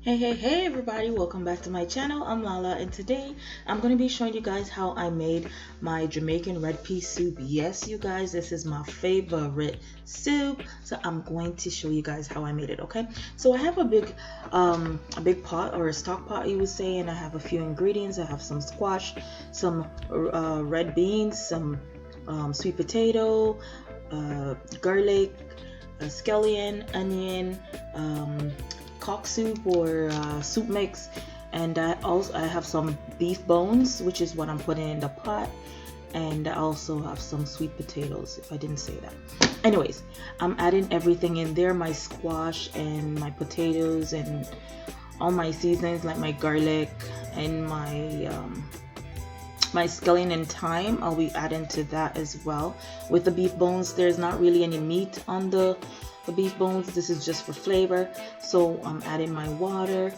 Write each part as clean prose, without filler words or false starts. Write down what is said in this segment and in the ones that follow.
Hey everybody, welcome back to my channel. I'm Lala, and today I'm going to be showing you guys how I made my Jamaican red pea soup. Yes, you guys, this is my favorite soup, so I'm going to show you guys how I made it. Okay, so I have a big pot, or a stock pot you would say, and I have a few ingredients. I have some squash, some red beans, some sweet potato, garlic, scallion, onion, cock soup or soup mix, and I have some beef bones, which is what I'm putting in the pot, and I also have some sweet potatoes, if I didn't say that. Anyways, I'm adding everything in there, my squash and my potatoes and all my seasonings like my garlic and my scallion and thyme. I'll be adding to that as well. With the beef bones, there's not really any meat on the beef bones. This is just for flavor. So I'm adding my water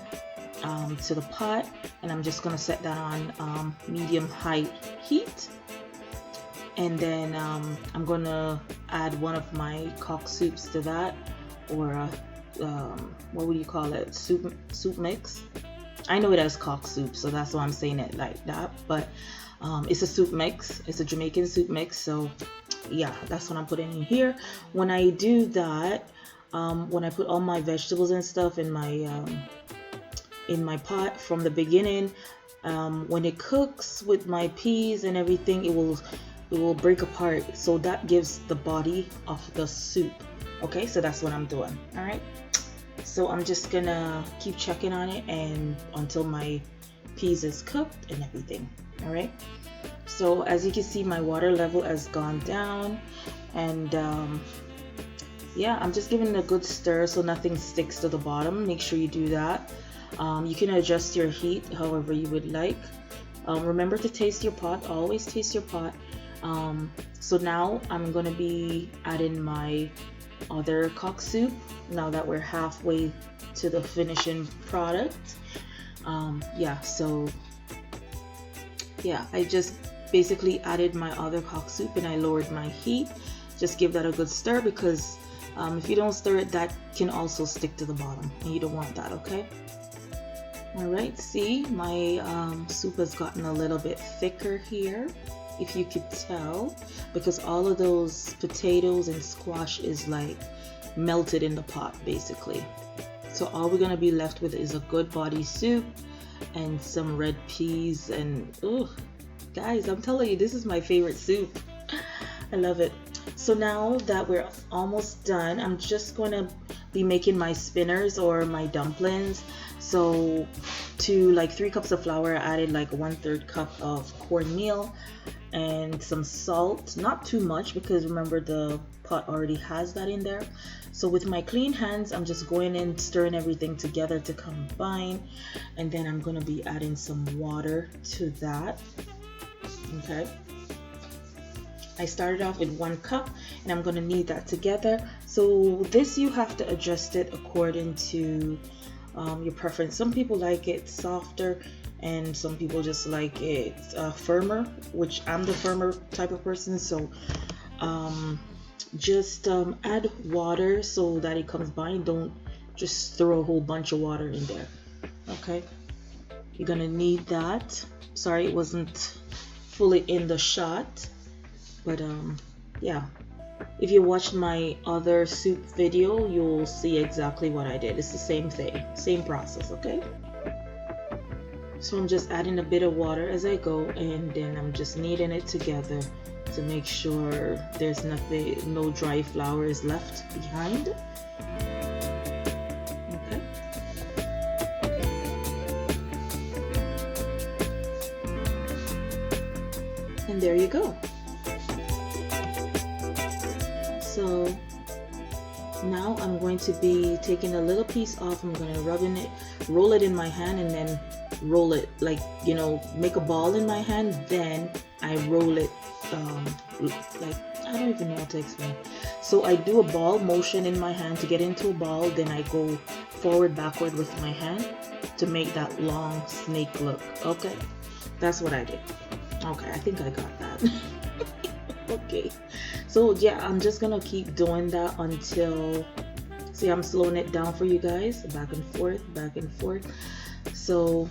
to the pot, and I'm just gonna set that on medium-high heat, and then I'm gonna add one of my cock soups to that, or what would you call it, soup mix. I know it as cock soup, so that's why I'm saying it like that, but it's a soup mix. It's a Jamaican soup mix. So yeah, that's what I'm putting in here. When I do that, when I put all my vegetables and stuff in my pot from the beginning, when it cooks with my peas and everything, it will break apart, so that gives the body of the soup. Okay, so that's what I'm doing. All right, so I'm just gonna keep checking on it and until my peas is cooked and everything. All right, so as you can see, my water level has gone down, and yeah, I'm just giving it a good stir so nothing sticks to the bottom. Make sure you do that. You can adjust your heat however you would like. Remember to taste your pot. Always taste your pot. So now I'm gonna be adding my other cock soup now that we're halfway to the finishing product. Yeah, so yeah, I just basically added my other cock soup and I lowered my heat. Just give that a good stir, because if you don't stir it, that can also stick to the bottom, and you don't want that. Okay, all right, see, my soup has gotten a little bit thicker here, if you could tell, because all of those potatoes and squash is like melted in the pot basically. So all we're gonna be left with is a good body soup and some red peas, and oh guys, I'm telling you, this is my favorite soup. I love it. So now that we're almost done, I'm just going to be making my spinners or my dumplings. So to like 3 cups of flour, I added like 1/3 cup of cornmeal and some salt, not too much because remember the pot already has that in there. So with my clean hands, I'm just going in, stirring everything together to combine, and then I'm going to be adding some water to that. Okay, I started off with 1 cup, and I'm going to knead that together. So this, you have to adjust it according to your preference. Some people like it softer, and some people just like it firmer, which I'm the firmer type of person. So just add water so that it comes by. Don't just throw a whole bunch of water in there. Okay, you're gonna need that. Sorry, it wasn't fully in the shot, but yeah, if you watched my other soup video, you'll see exactly what I did. It's the same thing, same process. Okay, so I'm just adding a bit of water as I go, and then I'm just kneading it together to make sure there's no dry flour is left behind. Okay, and there you go. So now I'm going to be taking a little piece off. I'm going to roll it in my hand, and then roll it like, you know, make a ball in my hand. Then I roll it like, I don't even know how to explain. So I do a ball motion in my hand to get into a ball, then I go forward, backward with my hand to make that long snake look. Okay, that's what I did. Okay, I think I got that. Okay, so yeah, I'm just gonna keep doing that until See, I'm slowing it down for you guys, back and forth, back and forth. So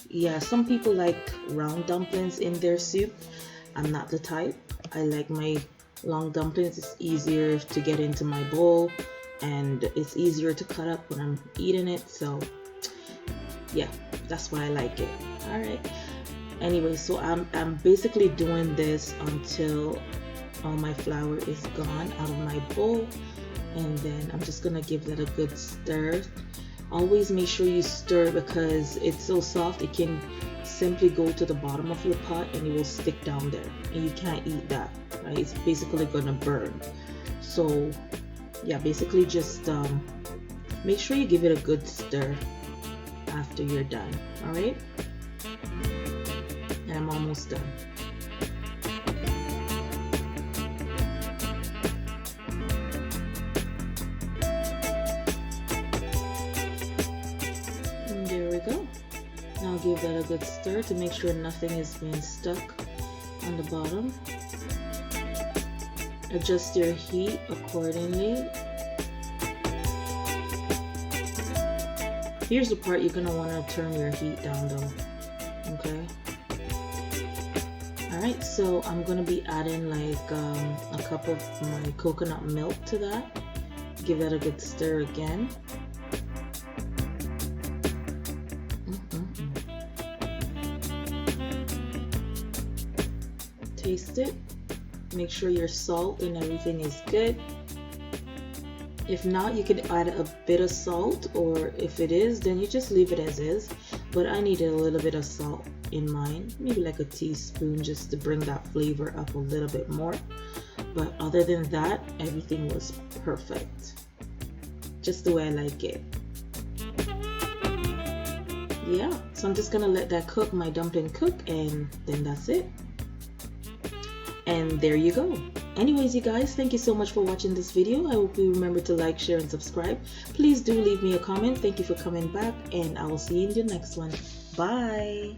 yeah, some people like round dumplings in their soup. I'm not the type. I like my long dumplings. It's easier to get into my bowl and it's easier to cut up when I'm eating it. So yeah, that's why I like it. All right. Anyway, so I'm basically doing this until all my flour is gone out of my bowl, and then I'm just gonna give that a good stir. Always make sure you stir because it's so soft it can simply go to the bottom of your pot and it will stick down there and you can't eat that, right? It's basically gonna burn. So yeah, basically just make sure you give it a good stir after you're done. All right, and I'm almost done. And there we go. Now give that a good stir to make sure nothing is being stuck on the bottom. Adjust your heat accordingly. Here's the part you're gonna want to turn your heat down though. Okay. Alright, so I'm gonna be adding like a cup of my coconut milk to that. Give that a good stir again. Taste it. Make sure your salt and everything is good. If not, you could add a bit of salt, or if it is, then you just leave it as is. But I needed a little bit of salt in mine, maybe like a teaspoon, just to bring that flavor up a little bit more. But other than that, everything was perfect, just the way I like it. Yeah, so I'm just gonna let that cook, my dumpling cook, and then that's it. And there you go. Anyways, you guys, thank you so much for watching this video. I hope you remember to like, share, and subscribe. Please do leave me a comment. Thank you for coming back, and I will see you in the next one. Bye.